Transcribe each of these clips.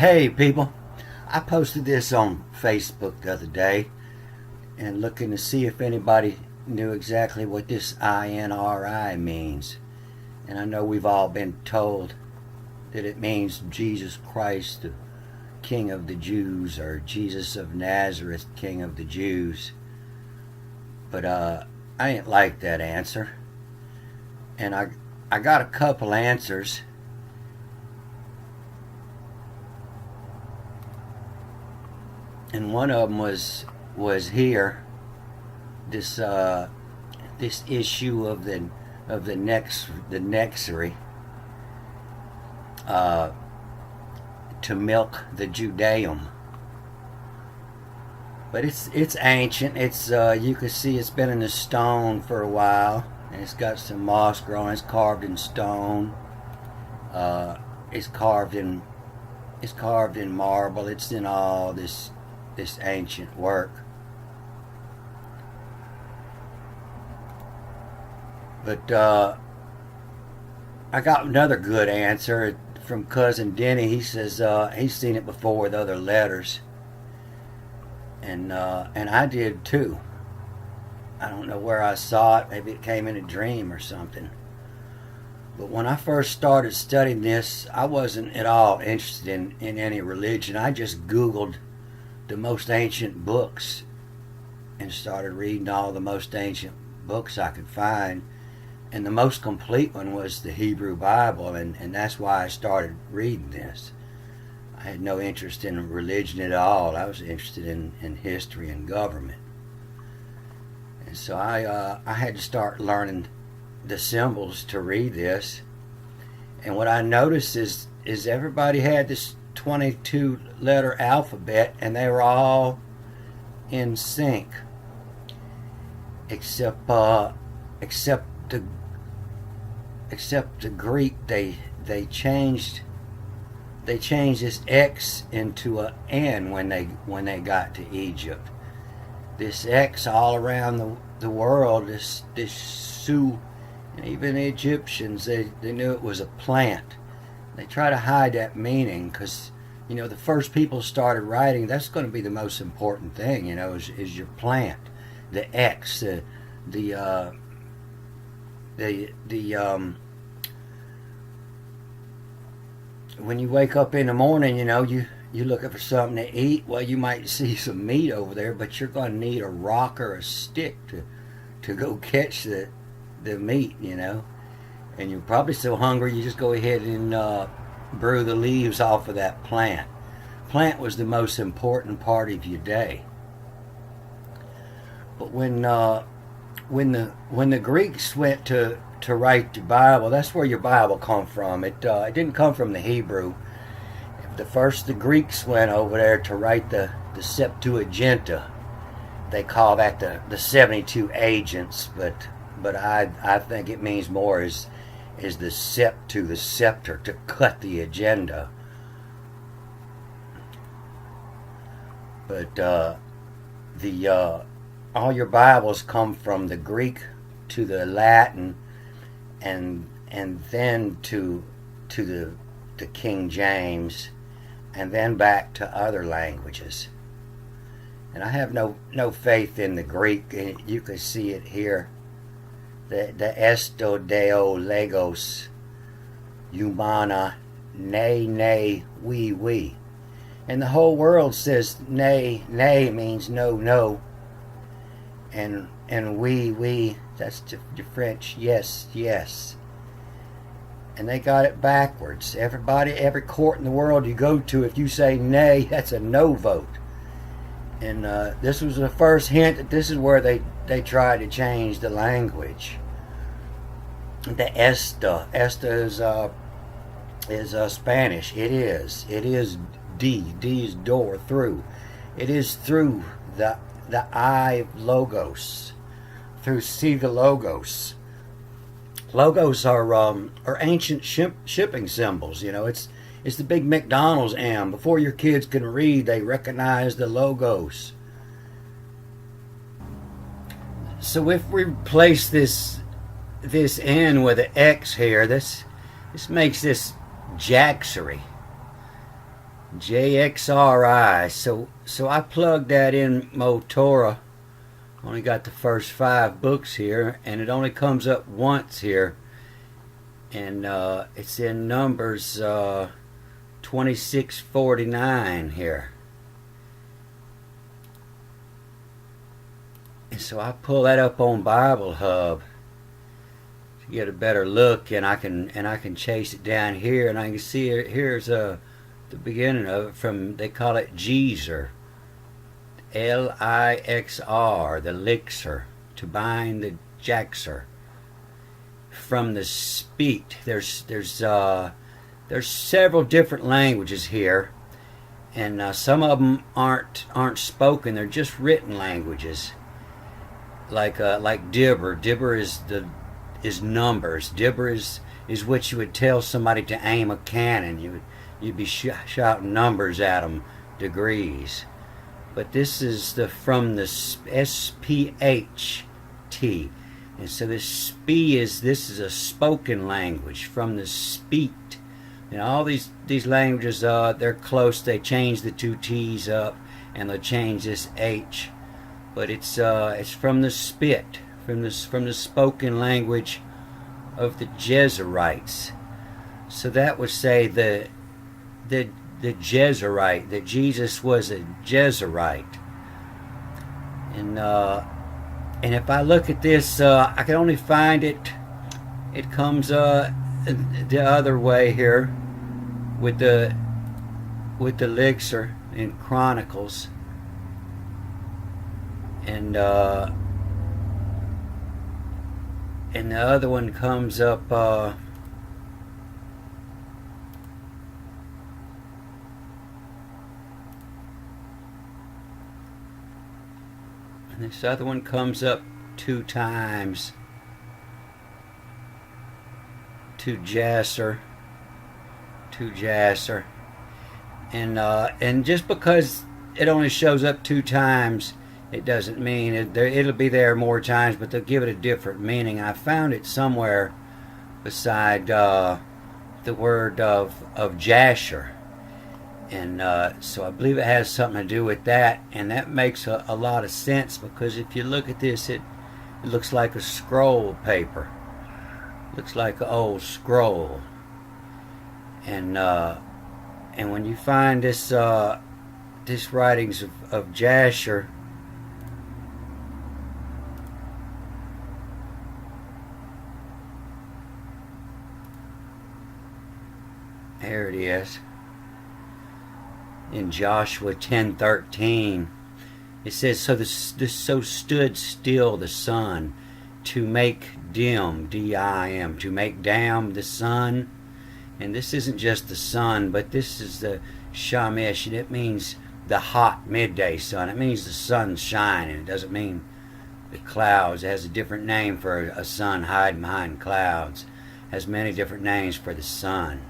Hey people, I posted this on Facebook the other day and looking to see if anybody knew exactly what this INRI means. And I know we've all been told that it means Jesus Christ, the King of the Jews, or Jesus of Nazareth, King of the Jews. But I ain't like that answer. And I got a couple answers. And one of them was here, this issue of the Nexery, to milk the Judaeum. But it's ancient. It's you can see it's been in the stone for a while, and it's got some moss growing. It's carved in stone. It's carved in marble. It's in all this ancient work. But I got another good answer from Cousin Denny. He says he's seen it before with other letters, and I did too. I don't know where I saw it. Maybe it came in a dream or something. But when I first started studying this, I wasn't at all interested in any religion. I just Googled the most ancient books and started reading all the most ancient books I could find, and the most complete one was the Hebrew Bible, and that's why I started reading this. I had no interest in religion at all. I was interested in history and government, and so I had to start learning the symbols to read this. And what I noticed is everybody had this 22 letter alphabet, and they were all in sync except the Greek. They changed this X into a N when they got to Egypt. This X all around the world, this Sioux, and even the Egyptians, they knew it was a plant. They try to hide that meaning because, the first people started writing. That's going to be the most important thing, is your plant. The X, when you wake up in the morning, you're looking for something to eat. Well, you might see some meat over there, but you're going to need a rock or a stick to go catch the meat, and you're probably so hungry you just go ahead and brew the leaves off of that plant. Plant was the most important part of your day. But when the Greeks went to write the Bible, that's where your Bible come from. It didn't come from the Hebrew. The Greeks went over there to write the Septuaginta. They call that the 72 agents, but I think it means more is the scepter, to cut the agenda. But all your Bibles come from the Greek to the Latin, and then to the King James, and then back to other languages. And I have no faith in the Greek. You can see it here. The esto deo legos humana ne we. And the whole world says ne means no, and we that's the French yes. And they got it backwards. Every court in the world you go to, if you say nay, that's a no vote. And this was the first hint that this is where they tried to change the language. The esta is Spanish. It is D is door, through. It is through the I logos, through see the logos. Logos are ancient shipping symbols. It's the big McDonald's M. Before your kids can read, they recognize the logos. So if we replace this N with an X here, this makes this Jaxery. JXRI. So I plugged that in Motora. Only got the first 5 books here, and it only comes up once here, and it's in Numbers 2649 here. And so I pull that up on Bible Hub to get a better look, and I can chase it down here, and I can see here's the beginning of it from, they call it Jeezer. Lixr, the Lixer, to bind the Jaxer. From the Speak. There's several different languages here, and some of them aren't spoken. They're just written languages. Like Dibber. Dibber is numbers. Dibber is what you would tell somebody to aim a cannon. You'd be shouting numbers at them, degrees. But this is from the SPHT, and so this is a spoken language from the Speak. And all these languages, they're close. They change the 2 T's up, and they'll change this H. But it's from the Spit, from the spoken language of the Jezerites. So that would say the Jezerite, that Jesus was a Jezerite. And if I look at this, I can only find it. It comes the other way here with the Elixir in Chronicles, and the other one comes up. This other one comes up 2 times. To Jasser. And just because it only shows up 2 times, it doesn't mean it'll be there more times, but they'll give it a different meaning. I found it somewhere beside the word of Jasher. And so I believe it has something to do with that, and that makes a lot of sense, because if you look at this, it looks like a scroll paper. Looks like an old scroll. And when you find this writings of Jasher, there it is. In Joshua 10:13, it says, so stood still the sun to make dim, D-I-M, to make damn the sun. And this isn't just the sun, but this is the Shamash, and it means the hot midday sun. It means the sun's shining. It doesn't mean the clouds. It has a different name for a sun hiding behind clouds. It has many different names for the sun.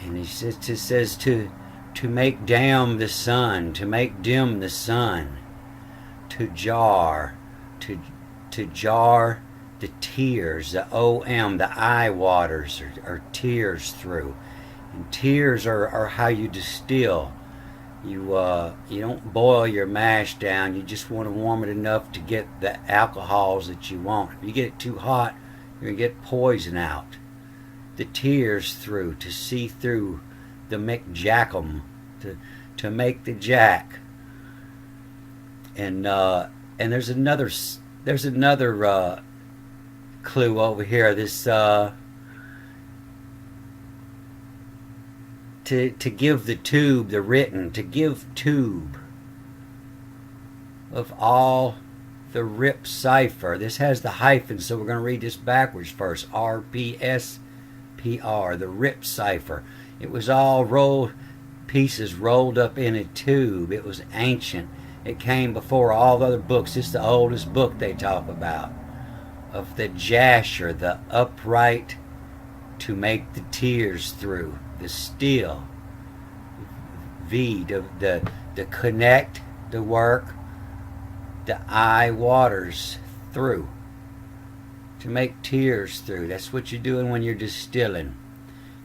And it says to make dim the sun, to make dim the sun, to jar the tears, the O-M, the eye waters, or tears through. And tears are how you distill. You don't boil your mash down. You just want to warm it enough to get the alcohols that you want. If you get it too hot, you're going to get poison out. The tears through, to see through the McJackum, to make the jack. And there's another clue over here. This to give the tube, the written, to give tube of all the rip cipher. This has the hyphen, so we're going to read this backwards first. RPSPR, the rip cipher. It was all pieces rolled up in a tube. It was ancient. It came before all the other books. It's the oldest book they talk about. Of the Jasher, the upright, to make the tears through. The steel. V, the connect, the work. The eye waters through. To make tears through. That's what you're doing when you're distilling.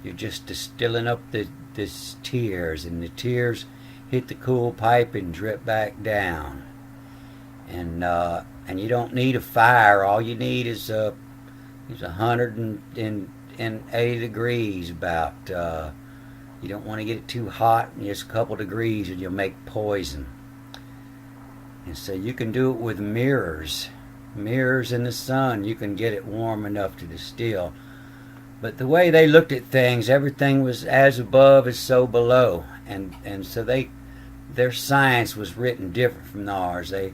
You're just distilling up the tears, and the tears hit the cool pipe and drip back down. And you don't need a fire. All you need is 180 degrees about. You don't want to get it too hot, and just a couple degrees, and you'll make poison. And so you can do it with mirrors. Mirrors in the sun, you can get it warm enough to distill. But the way they looked at things, everything was as above is so below, and so their science was written different from ours. They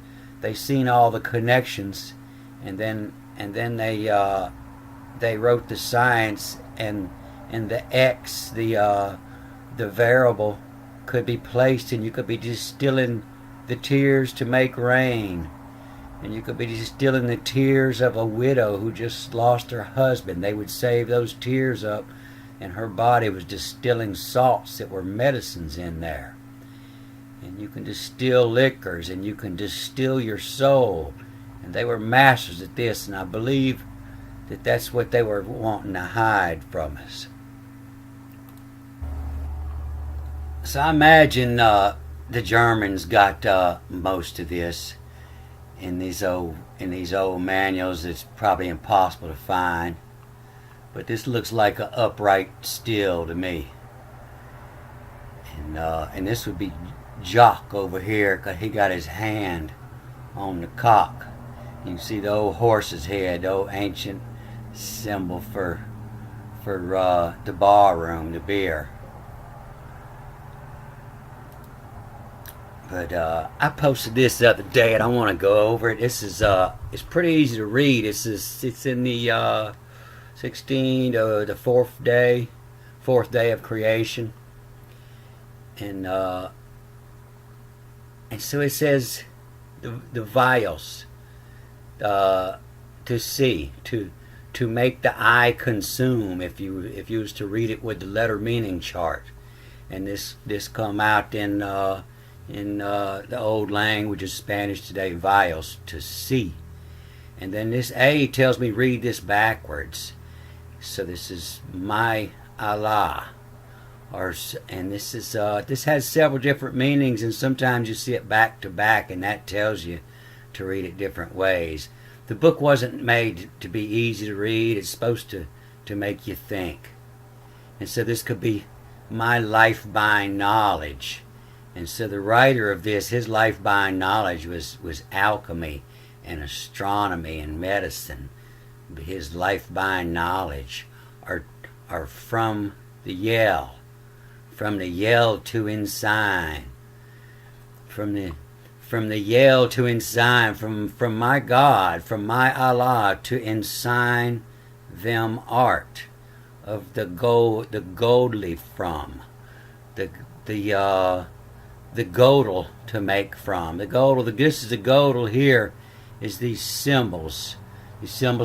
seen all the connections, and then they wrote the science, and the X, the variable, could be placed, and you could be distilling the tears to make rain. And you could be distilling the tears of a widow who just lost her husband. They would save those tears up, and her body was distilling salts that were medicines in there. And you can distill liquors, and you can distill your soul. And they were masters at this, and I believe that that's what they were wanting to hide from us. So I imagine the Germans got most of this in these old manuals. It's probably impossible to find, but this looks like an upright still to me. And this would be Jock over here, because he got his hand on the cock. You can see the old horse's head, the old ancient symbol for the bar room, the beer. But I posted this the other day, and I want to go over it. This is it's pretty easy to read. It's in the the fourth day of creation, and so it says the vials, to see, to make the eye consume. If you was to read it with the letter meaning chart, and this come out in the old language of Spanish today, vials, to see. And then this A tells me read this backwards. So this is my Allah, and this has several different meanings, and sometimes you see it back to back, and that tells you to read it different ways. The book wasn't made to be easy to read. It's supposed to make you think. And so this could be my life-buying knowledge. And so the writer of this, his life-buying knowledge was alchemy and astronomy and medicine. His life-buying knowledge are from the Yell to Ensign, from the Yell to Ensign, from my God, from my Allah, to ensign them art of the goldly from, the godel to make from. This is the godel here, is these symbols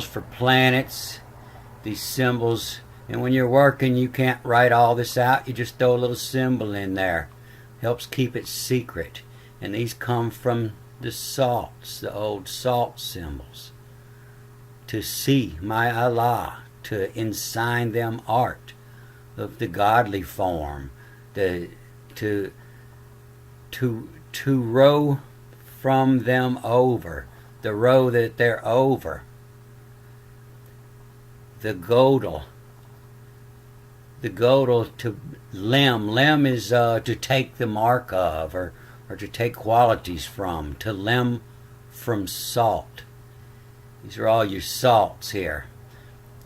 for planets, these symbols. And when you're working, you can't write all this out. You just throw a little symbol in there. Helps keep it secret. And these come from the salts, the old salt symbols. To see my Allah, to ensign them art of the godly form, to row from them over, the row that they're over. The godel to limb. Limb is to take the mark of, or to take qualities from. To limb from salt. These are all your salts here.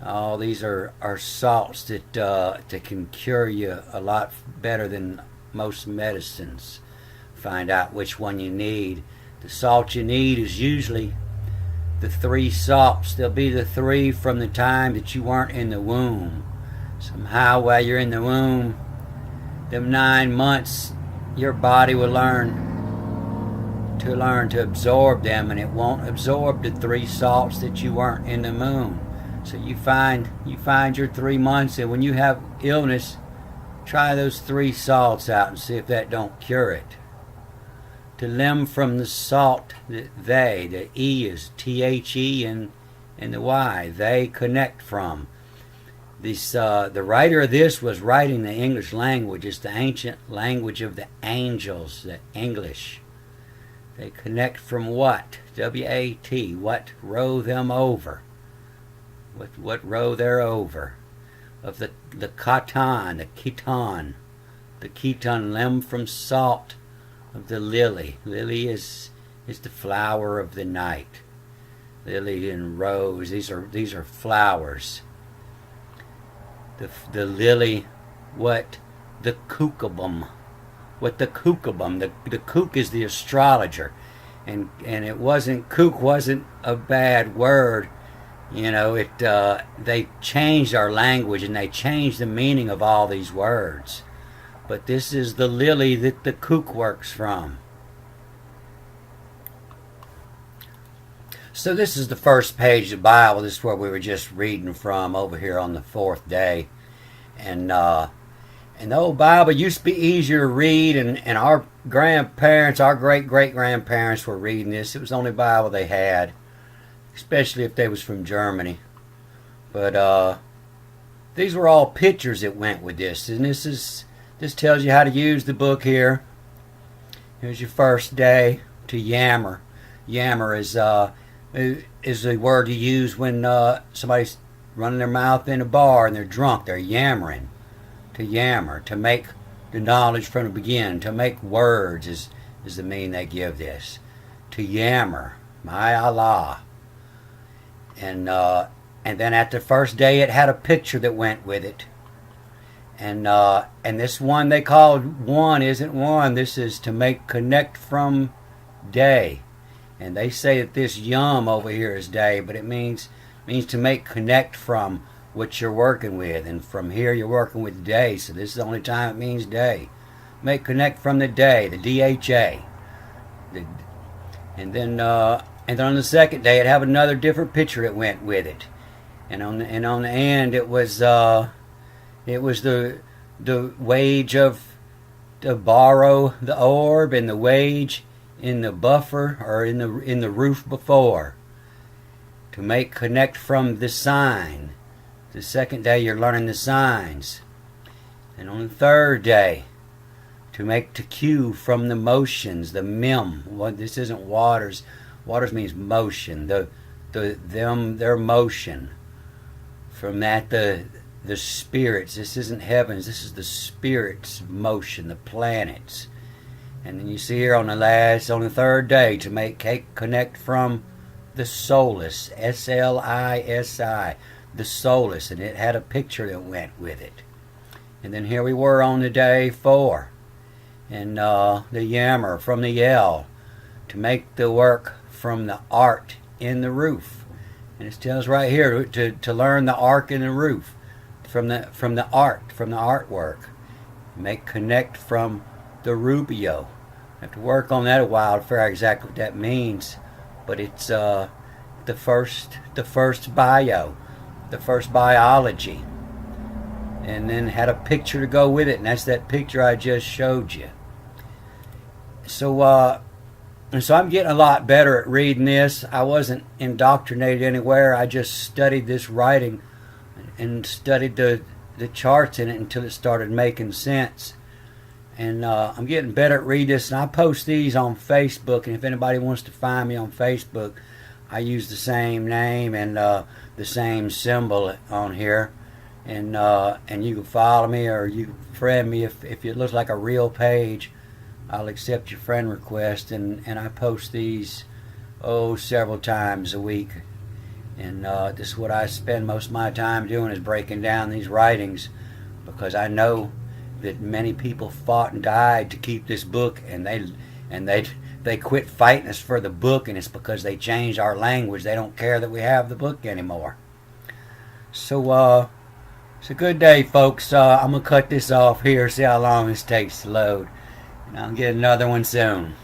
All these are salts that can cure you a lot better than most medicines. Find out which one you need. The salt you need is usually the 3 salts. They'll be the 3 from the time that you weren't in the womb. Somehow while you're in the womb, them 9 months, your body will learn to absorb them, and it won't absorb the 3 salts that you weren't in the womb. So you find your 3 months, and when you have illness, try those 3 salts out and see if that don't cure it. To limb from the salt that the E is THE and the Y, they connect from. The writer of this was writing the English language. It's the ancient language of the angels, the English. They connect from what? W-A-T. What row them over? What row they're over? Of the katan, the keton limb from salt of the lily. Lily is the flower of the night. Lily and rose. These are flowers. The lily, what? The kukabum. What the kukabum? The kook is the astrologer, and it wasn't, kook wasn't a bad word. You know, they changed our language and they changed the meaning of all these words. But this is the lily that the kook works from. So this is the first page of the Bible. This is where we were just reading from over here on the fourth day. And the old Bible used to be easier to read, and our grandparents, our great-great-grandparents were reading this. It was the only Bible they had, especially if they was from Germany. But these were all pictures that went with this. And this tells you how to use the book here. Here's your first day, to yammer. Yammer is the word you use when somebody's running their mouth in a bar and they're drunk. They're yammering. To yammer, to make the knowledge from the beginning, to make words is the meaning they give this. To yammer, my Allah. And then at the first day it had a picture that went with it. And this one they called one isn't one. This is to make connect from day. And they say that this yum over here is day, but it means to make connect from what you're working with. And from here you're working with day, so this is the only time it means day. Make connect from the day, the DHA. And then on the second day it had another different picture that went with it. And on the end it was the wage of to borrow the orb, and the wage in the buffer or in the roof before. To make connect from the sign. The second day you're learning the signs. And on the third day, to make to cue from the motions, the mem. Well, this isn't waters. Waters means motion. Their motion. From that the spirits. This isn't heavens. This is the spirits' motion, the planets. And then you see here on the third day, to make connect from the solus, S-L-I-S-I, the solus, and it had a picture that went with it. And then here we were on the day 4, and the yammer from the yell, to make the work from the art in the roof. And it tells right here to learn the arc in the roof, from the artwork. Make connect from the Rubio. I have to work on that a while to figure out exactly what that means. But it's the first bio, the first biology, and then had a picture to go with it, and that's that picture I just showed you. So I'm getting a lot better at reading this. I wasn't indoctrinated anywhere. I just studied this writing and studied the charts in it until it started making sense. And I'm getting better at reading this, and I post these on Facebook, and if anybody wants to find me on Facebook, I use the same name and the same symbol on here, and you can follow me or you can friend me. If it looks like a real page, I'll accept your friend request, and I post these several times a week. And this is what I spend most of my time doing, is breaking down these writings, because I know that many people fought and died to keep this book, and they quit fighting us for the book, and it's because they changed our language. They don't care that we have the book anymore. So it's a good day, folks. I'm gonna cut this off here, see how long this takes to load, and I'll get another one soon.